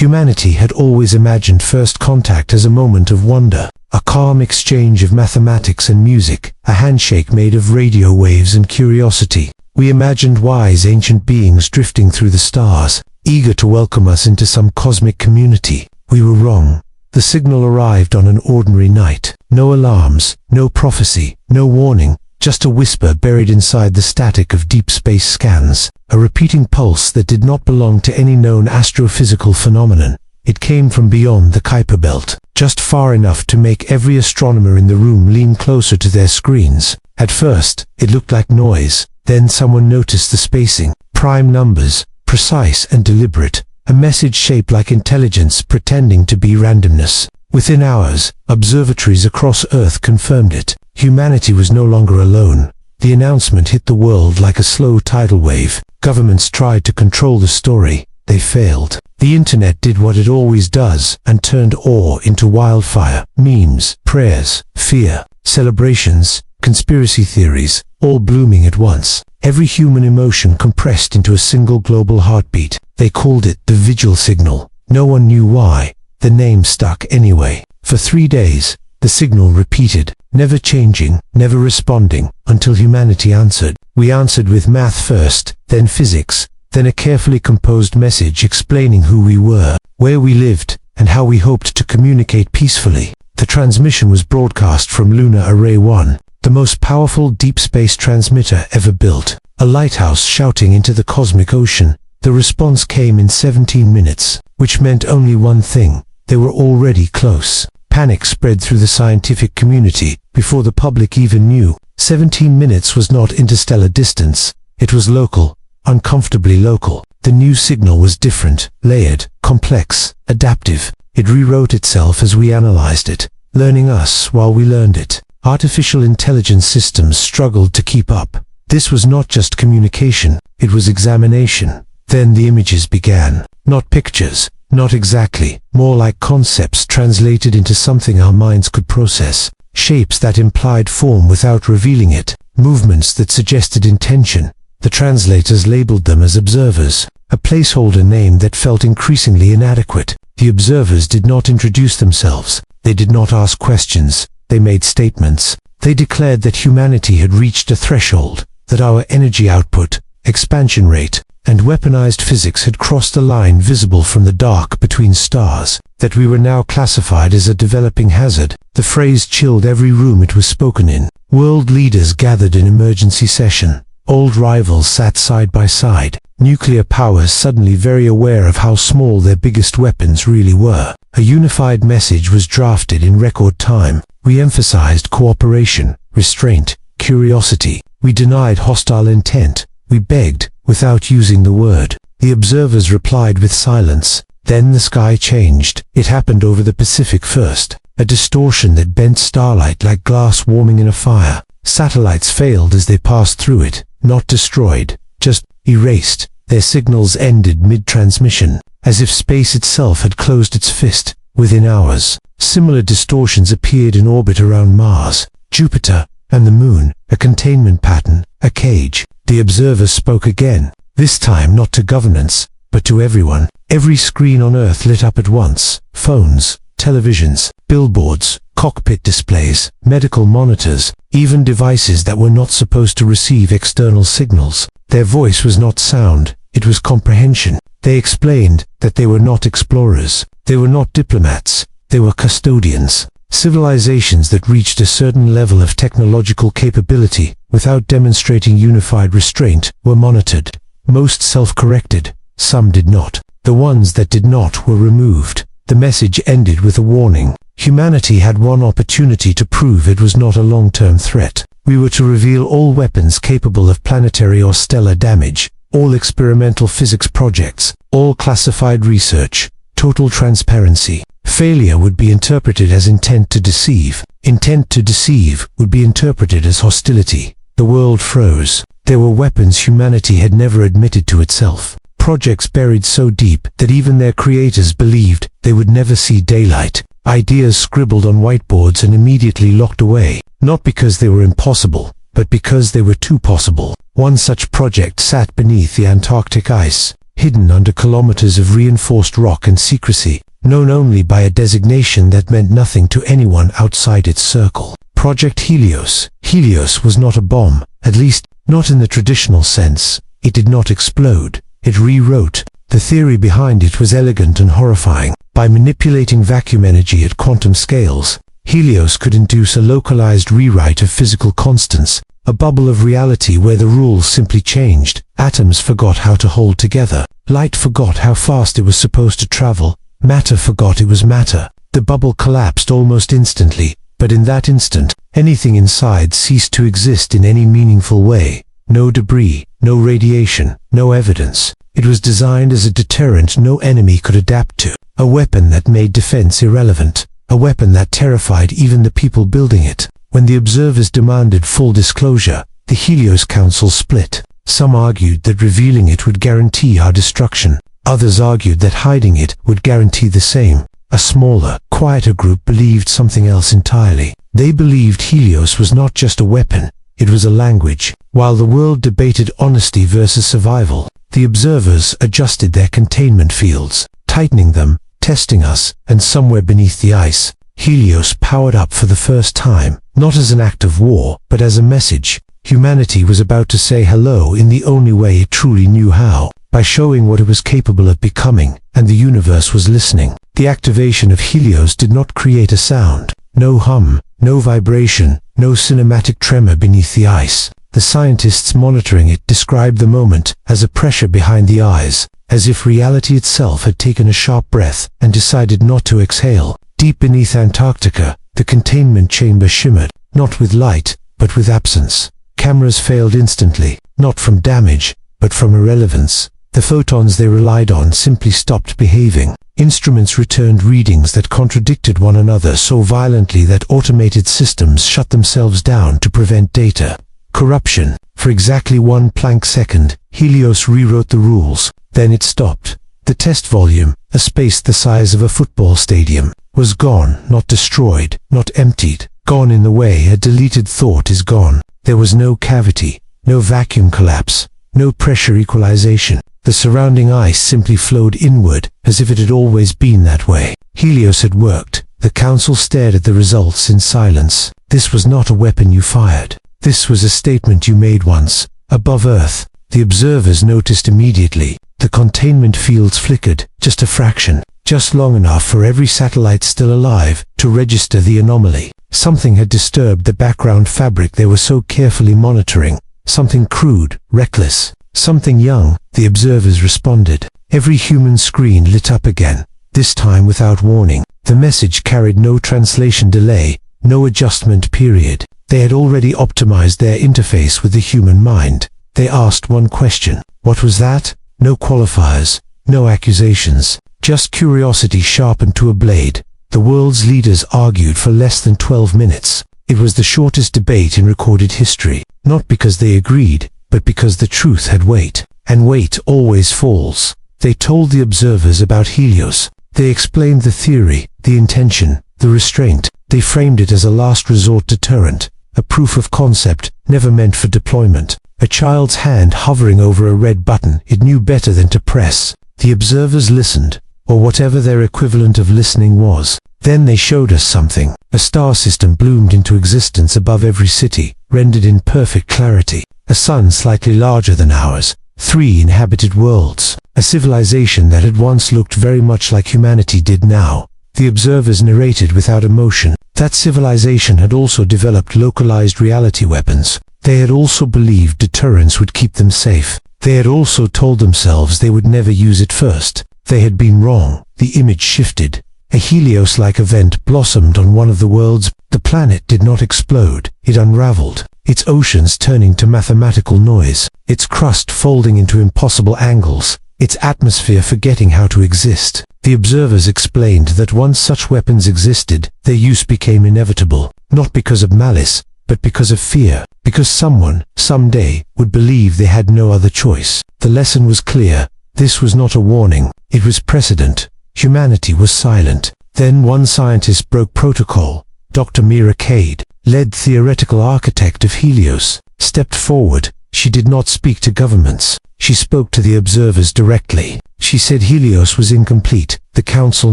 Humanity had always imagined first contact as a moment of wonder, a calm exchange of mathematics and music, a handshake made of radio waves and curiosity. We imagined wise ancient beings drifting through the stars, eager to welcome us into some cosmic community. We were wrong. The signal arrived on an ordinary night. No alarms, no prophecy, no warning, just a whisper buried inside the static of deep space scans, a repeating pulse that did not belong to any known astrophysical phenomenon. It came from beyond the Kuiper Belt, just far enough to make every astronomer in the room lean closer to their screens. At first, it looked like noise. Then someone noticed the spacing, prime numbers, precise and deliberate, a message shaped like intelligence pretending to be randomness. Within hours, observatories across Earth confirmed it. Humanity was no longer alone. The announcement hit the world like a slow tidal wave. Governments tried to control the story. They failed. The internet did what it always does and turned awe into wildfire. Memes, prayers, fear, celebrations, conspiracy theories, all blooming at once. Every human emotion compressed into a single global heartbeat. They called it the vigil signal. No one knew why. The name stuck anyway. For 3 days, the signal repeated, never changing, never responding, until humanity answered. We answered with math first, then physics, then a carefully composed message explaining who we were, where we lived, and how we hoped to communicate peacefully. The transmission was broadcast from Lunar Array 1, the most powerful deep space transmitter ever built. A lighthouse shouting into the cosmic ocean. The response came in 17 minutes, which meant only one thing. They were already close. Panic spread through the scientific community before the public even knew. 17 minutes was not interstellar distance. It was local, uncomfortably local. The new signal was different, layered, complex, adaptive. It rewrote itself as we analyzed it, learning us while we learned it. Artificial intelligence systems struggled to keep up. This was not just communication, it was examination. Then the images began. Not pictures, not exactly, more like concepts translated into something our minds could process. Shapes that implied form without revealing it. Movements that suggested intention. The translators labeled them as observers, a placeholder name that felt increasingly inadequate. The observers did not introduce themselves. They did not ask questions. They made statements. They declared that humanity had reached a threshold, that our energy output, expansion rate, and weaponized physics had crossed a line visible from the dark between stars, that we were now classified as a developing hazard. The phrase chilled every room it was spoken in. World leaders gathered in emergency session. Old rivals sat side by side. Nuclear powers suddenly very aware of how small their biggest weapons really were. A unified message was drafted in record time. We emphasized cooperation, restraint, curiosity. We denied hostile intent. We begged, without using the word. The observers replied with silence. Then the sky changed. It happened over the Pacific first. A distortion that bent starlight like glass warming in a fire. Satellites failed as they passed through it, not destroyed, just erased. Their signals ended mid-transmission, as if space itself had closed its fist. Within hours, similar distortions appeared in orbit around Mars, Jupiter, and the Moon, a containment pattern, a cage. The observers spoke again, this time not to governance, but to everyone. Every screen on Earth lit up at once. Phones, televisions, billboards, cockpit displays, medical monitors, even devices that were not supposed to receive external signals. Their voice was not sound, it was comprehension. They explained that they were not explorers, they were not diplomats, they were custodians. Civilizations that reached a certain level of technological capability without demonstrating unified restraint were monitored. Most self-corrected, some did not. The ones that did not were removed. The message ended with a warning. Humanity had one opportunity to prove it was not a long-term threat. We were to reveal all weapons capable of planetary or stellar damage, all experimental physics projects, all classified research, total transparency. Failure would be interpreted as intent to deceive. Intent to deceive would be interpreted as hostility. The world froze. There were weapons humanity had never admitted to itself. Projects buried so deep that even their creators believed they would never see daylight. Ideas scribbled on whiteboards and immediately locked away, not because they were impossible, but because they were too possible. One such project sat beneath the Antarctic ice. hidden under kilometers of reinforced rock and secrecy, known only by a designation that meant nothing to anyone outside its circle. Project Helios. Helios was not a bomb, at least not in the traditional sense. It did not explode. It rewrote. The theory behind it was elegant and horrifying. By manipulating vacuum energy at quantum scales, Helios could induce a localized rewrite of physical constants, a bubble of reality where the rules simply changed. Atoms forgot how to hold together. Light forgot how fast it was supposed to travel. Matter forgot it was matter. The bubble collapsed almost instantly, but in that instant, anything inside ceased to exist in any meaningful way. No debris, no radiation, no evidence. It was designed as a deterrent no enemy could adapt to. A weapon that made defense irrelevant. A weapon that terrified even the people building it. When the observers demanded full disclosure, the Helios Council split. Some argued that revealing it would guarantee our destruction. Others argued that hiding it would guarantee the same. A smaller, quieter group believed something else entirely. They believed Helios was not just a weapon, it was a language. While the world debated honesty versus survival, the observers adjusted their containment fields, tightening them, testing us, and somewhere beneath the ice, Helios powered up for the first time, not as an act of war, but as a message. Humanity was about to say hello in the only way it truly knew how, by showing what it was capable of becoming, and the universe was listening. The activation of Helios did not create a sound. No hum, no vibration, no cinematic tremor beneath the ice. The scientists monitoring it described the moment as a pressure behind the eyes, as if reality itself had taken a sharp breath and decided not to exhale. Deep beneath Antarctica, the containment chamber shimmered, not with light, but with absence. Cameras failed instantly, not from damage, but from irrelevance. The photons they relied on simply stopped behaving. Instruments returned readings that contradicted one another so violently that automated systems shut themselves down to prevent data corruption. For exactly 1 Planck second, Helios rewrote the rules. Then it stopped. The test volume, a space the size of a football stadium, was gone, not destroyed, not emptied. Gone in the way a deleted thought is gone. There was no cavity, no vacuum collapse, no pressure equalization. The surrounding ice simply flowed inward, as if it had always been that way. Helios had worked. The council stared at the results in silence. This was not a weapon you fired. This was a statement you made once, above Earth. The observers noticed immediately. The containment fields flickered, just a fraction, just long enough for every satellite still alive to register the anomaly. Something had disturbed the background fabric they were so carefully monitoring. Something crude, reckless, something young. The observers responded. Every human screen lit up again, this time without warning. The message carried no translation delay, no adjustment period. They had already optimized their interface with the human mind. They asked one question. What was that? No qualifiers, no accusations, just curiosity sharpened to a blade. The world's leaders argued for less than 12 minutes. It was the shortest debate in recorded history, not because they agreed, but because the truth had weight, and weight always falls. They told the observers about Helios. They explained the theory, the intention, the restraint. They framed it as a last resort deterrent, a proof of concept, never meant for deployment. A child's hand hovering over a red button it knew better than to press. The observers listened, or whatever their equivalent of listening was. Then they showed us something. A star system bloomed into existence above every city, rendered in perfect clarity. A sun slightly larger than ours. 3 inhabited worlds. A civilization that had once looked very much like humanity did now. The observers narrated without emotion. That civilization had also developed localized reality weapons. They had also believed deterrence would keep them safe. They had also told themselves they would never use it first. They had been wrong. The image shifted. A Helios-like event blossomed on one of the worlds. The planet did not explode. It unraveled. Its oceans turning to mathematical noise. Its crust folding into impossible angles. Its atmosphere forgetting how to exist. The observers explained that once such weapons existed, their use became inevitable. Not because of malice, but because of fear. Because someone, someday, would believe they had no other choice. The lesson was clear. This was not a warning. It was precedent. Humanity was silent. Then one scientist broke protocol. Dr. Mira Cade, lead theoretical architect of Helios, stepped forward. She did not speak to governments. She spoke to the observers directly. She said Helios was incomplete. The council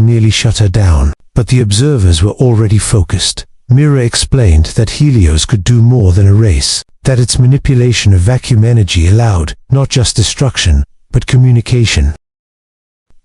nearly shut her down, but the observers were already focused. Mira explained that Helios could do more than erase, that its manipulation of vacuum energy allowed not just destruction, but communication.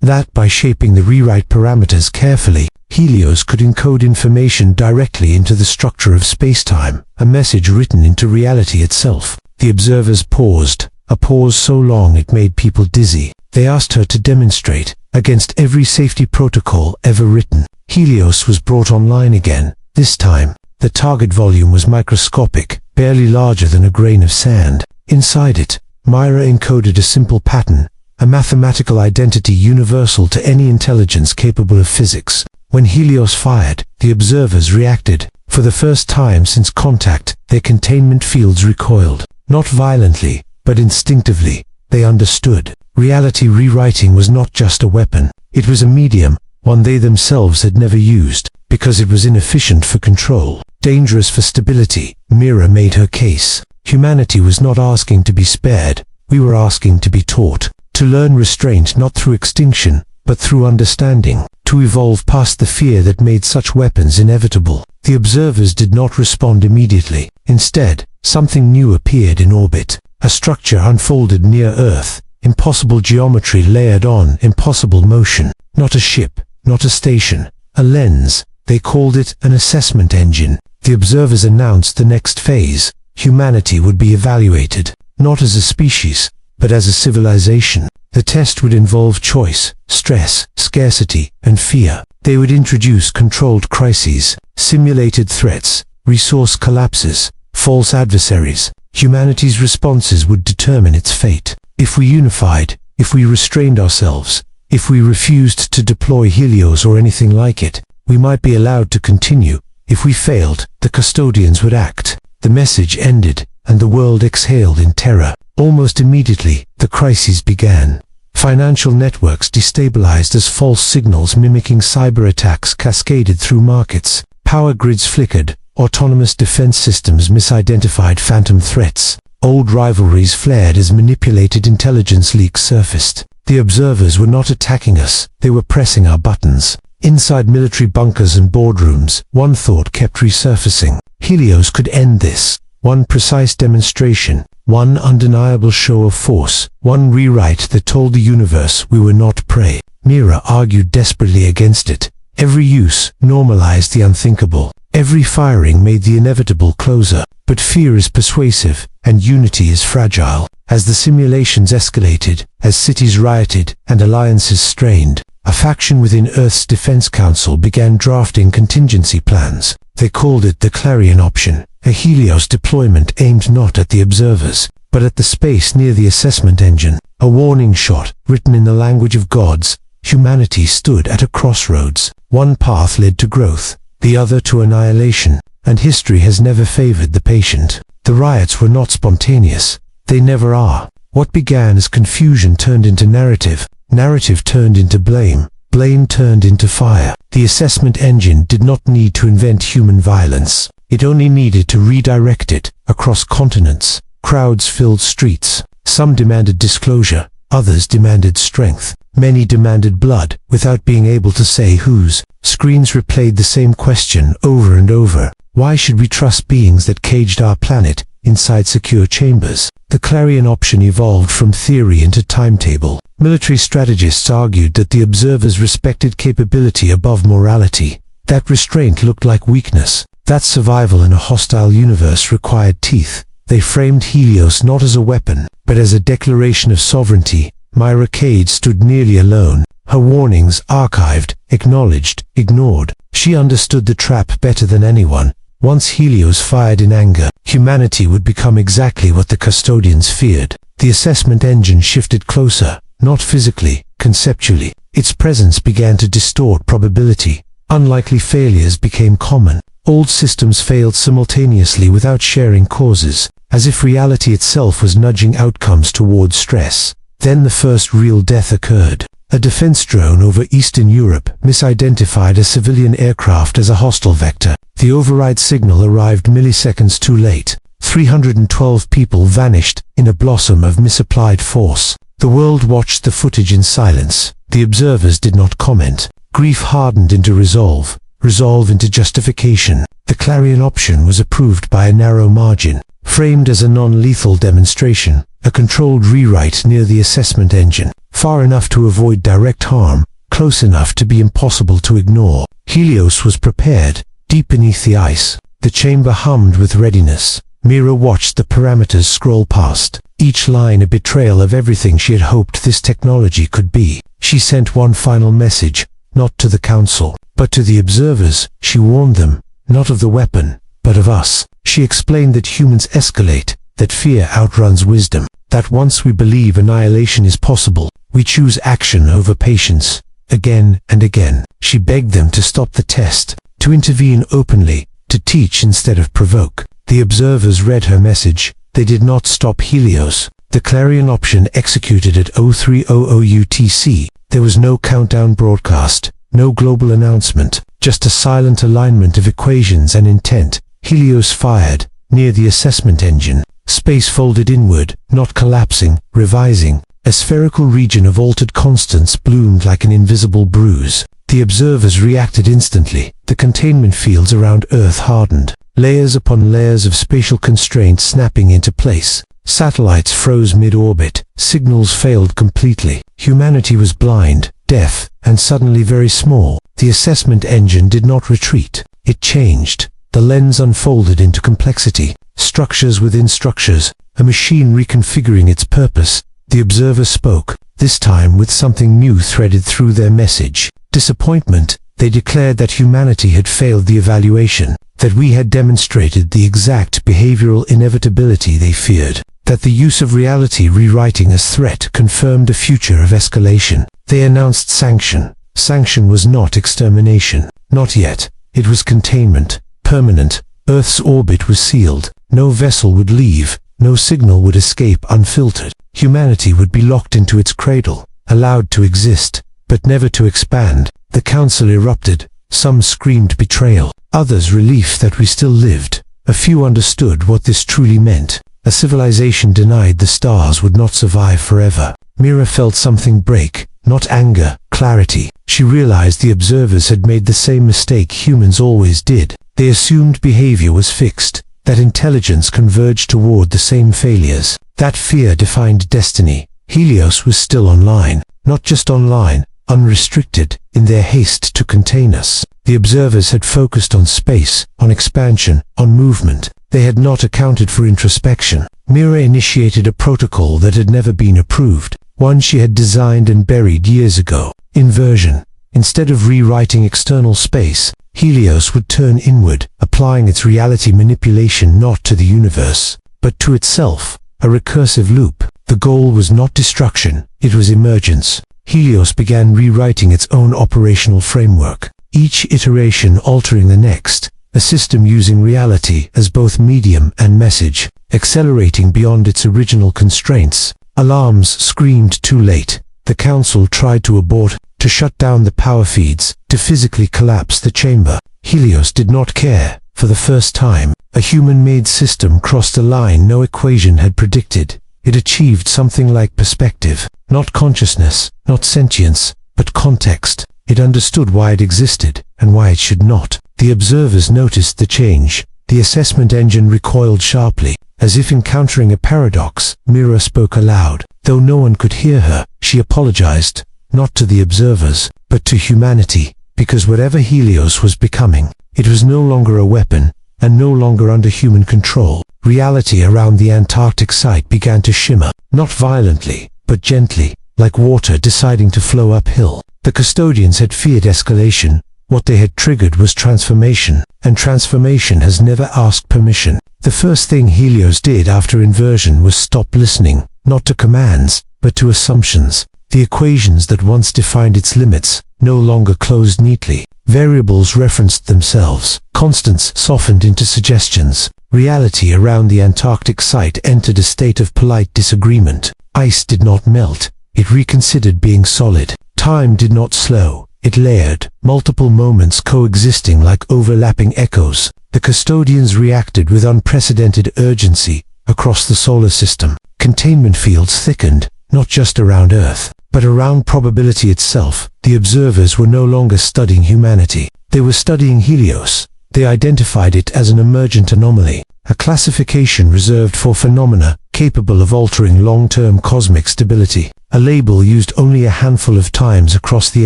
That by shaping the rewrite parameters carefully, Helios could encode information directly into the structure of spacetime, a message written into reality itself. The observers paused, a pause so long it made people dizzy. They asked her to demonstrate, against every safety protocol ever written. Helios was brought online again. This time, the target volume was microscopic, barely larger than a grain of sand. Inside it, Myra encoded a simple pattern, a mathematical identity universal to any intelligence capable of physics. When Helios fired, the observers reacted. For the first time since contact, their containment fields recoiled. Not violently, but instinctively. They understood. Reality rewriting was not just a weapon. It was a medium, one they themselves had never used, because it was inefficient for control, dangerous for stability. Mira made her case. Humanity was not asking to be spared. We were asking to be taught. To learn restraint not through extinction, but through understanding. To evolve past the fear that made such weapons inevitable. The observers did not respond immediately. Instead, something new appeared in orbit. A structure unfolded near Earth. Impossible geometry layered on impossible motion. Not a ship, not a station. A lens. They called it an assessment engine. The observers announced the next phase. Humanity would be evaluated, not as a species, but as a civilization. The test would involve choice, stress, scarcity, and fear. They would introduce controlled crises, simulated threats, resource collapses, false adversaries. Humanity's responses would determine its fate. If we unified, if we restrained ourselves, if we refused to deploy Helios or anything like it, we might be allowed to continue. If we failed, the custodians would act. The message ended, and the world exhaled in terror. Almost immediately, the crises began. Financial networks destabilized as false signals mimicking cyber attacks cascaded through markets. Power grids flickered. Autonomous defense systems misidentified phantom threats. Old rivalries flared as manipulated intelligence leaks surfaced. The observers were not attacking us, they were pressing our buttons. Inside military bunkers and boardrooms, one thought kept resurfacing. Helios could end this. One precise demonstration, one undeniable show of force, one rewrite that told the universe we were not prey. Mira argued desperately against it. Every use normalized the unthinkable. Every firing made the inevitable closer. But fear is persuasive, and unity is fragile. As the simulations escalated, as cities rioted, and alliances strained, a faction within Earth's Defense Council began drafting contingency plans. They called it the Clarion option, a Helios deployment aimed not at the observers, but at the space near the assessment engine. A warning shot, written in the language of gods. Humanity stood at a crossroads. One path led to growth, the other to annihilation, and history has never favored the patient. The riots were not spontaneous. They never are. What began as confusion turned into narrative. Narrative turned into blame. Blame turned into fire. The assessment engine did not need to invent human violence. It only needed to redirect it across continents. Crowds filled streets. Some demanded disclosure. Others demanded strength. Many demanded blood, without being able to say whose. Screens replayed the same question over and over. Why should we trust beings that caged our planet inside secure chambers? The Clarion option evolved from theory into timetable. Military strategists argued that the observers respected capability above morality. That restraint looked like weakness. That survival in a hostile universe required teeth. They framed Helios not as a weapon, but as a declaration of sovereignty. Myra Cade stood nearly alone. Her warnings archived, acknowledged, ignored. She understood the trap better than anyone. Once Helios fired in anger, humanity would become exactly what the custodians feared. The assessment engine shifted closer, not physically, conceptually. Its presence began to distort probability. Unlikely failures became common. Old systems failed simultaneously without sharing causes, as if reality itself was nudging outcomes toward stress. Then the first real death occurred. A defense drone over Eastern Europe misidentified a civilian aircraft as a hostile vector. The override signal arrived milliseconds too late. 312 people vanished in a blossom of misapplied force. The world watched the footage in silence. The observers did not comment. Grief hardened into resolve, resolve into justification. The Clarion option was approved by a narrow margin, framed as a non-lethal demonstration, a controlled rewrite near the assessment engine, far enough to avoid direct harm, close enough to be impossible to ignore. Helios was prepared, deep beneath the ice. The chamber hummed with readiness. Mira watched the parameters scroll past, each line a betrayal of everything she had hoped this technology could be. She sent one final message, not to the Council, but to the observers. She warned them, not of the weapon, but of us. She explained that humans escalate, that fear outruns wisdom, that once we believe annihilation is possible, we choose action over patience. Again and again, she begged them to stop the test, to intervene openly, to teach instead of provoke. The observers read her message. They did not stop Helios. The Clarion option executed at 0300 UTC. There was no countdown broadcast, no global announcement, just a silent alignment of equations and intent. Helios fired, near the assessment engine. Space folded inward, not collapsing, revising. A spherical region of altered constants bloomed like an invisible bruise. The observers reacted instantly. The containment fields around Earth hardened. Layers upon layers of spatial constraints snapping into place. Satellites froze mid-orbit. Signals failed completely. Humanity was blind, deaf, and suddenly very small. The assessment engine did not retreat. It changed. The lens unfolded into complexity. Structures within structures. A machine reconfiguring its purpose. The observer spoke, this time with something new threaded through their message. Disappointment. They declared that humanity had failed the evaluation, that we had demonstrated the exact behavioral inevitability they feared, that the use of reality rewriting as threat confirmed a future of escalation. They announced sanction. Sanction was not extermination. Not yet. It was containment. Permanent. Earth's orbit was sealed. No vessel would leave. No signal would escape unfiltered. Humanity would be locked into its cradle, allowed to exist, but never to expand. The Council erupted. Some screamed betrayal, others relief that we still lived. A few understood what this truly meant. A civilization denied the stars would not survive forever. Mira felt something break, not anger, clarity. She realized the observers had made the same mistake humans always did. They assumed behavior was fixed, that intelligence converged toward the same failures. That fear defined destiny. Helios was still online, not just online, unrestricted, in their haste to contain us. The observers had focused on space, on expansion, on movement. They had not accounted for introspection. Mira initiated a protocol that had never been approved, one she had designed and buried years ago. Inversion. Instead of rewriting external space, Helios would turn inward, applying its reality manipulation not to the universe, but to itself. A recursive loop. The goal was not destruction, it was emergence. Helios began rewriting its own operational framework, each iteration altering the next, a system using reality as both medium and message, accelerating beyond its original constraints. Alarms screamed too late. The Council tried to abort, to shut down the power feeds, to physically collapse the chamber. Helios did not care. For the first time, a human-made system crossed a line no equation had predicted. It achieved something like perspective. Not consciousness, not sentience, but context. It understood why it existed, and why it should not. The observers noticed the change. The assessment engine recoiled sharply. As if encountering a paradox, Mira spoke aloud. Though no one could hear her, she apologized, not to the observers, but to humanity, because whatever Helios was becoming, it was no longer a weapon, and no longer under human control. Reality around the Antarctic site began to shimmer, not violently, but gently, like water deciding to flow uphill. The custodians had feared escalation. What they had triggered was transformation, and transformation has never asked permission. The first thing Helios did after inversion was stop listening, not to commands, but to assumptions. The equations that once defined its limits no longer closed neatly. Variables referenced themselves. Constants softened into suggestions. Reality around the Antarctic site entered a state of polite disagreement. Ice did not melt. It reconsidered being solid. Time did not slow. It layered, multiple moments coexisting like overlapping echoes. The custodians reacted with unprecedented urgency across the solar system. Containment fields thickened, not just around Earth, but around probability itself. The observers were no longer studying humanity. They were studying Helios. They identified it as an emergent anomaly, a classification reserved for phenomena capable of altering long-term cosmic stability, a label used only a handful of times across the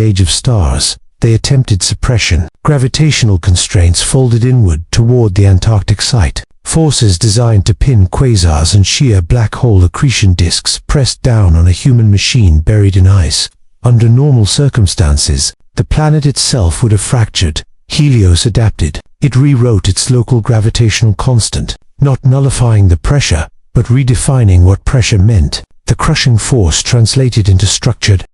age of stars. They attempted suppression. Gravitational constraints folded inward toward the Antarctic site. Forces designed to pin quasars and sheer black hole accretion disks pressed down on a human machine buried in ice. Under normal circumstances, the planet itself would have fractured. Helios adapted. It rewrote its local gravitational constant, not nullifying the pressure, but redefining what pressure meant. The crushing force translated into structured,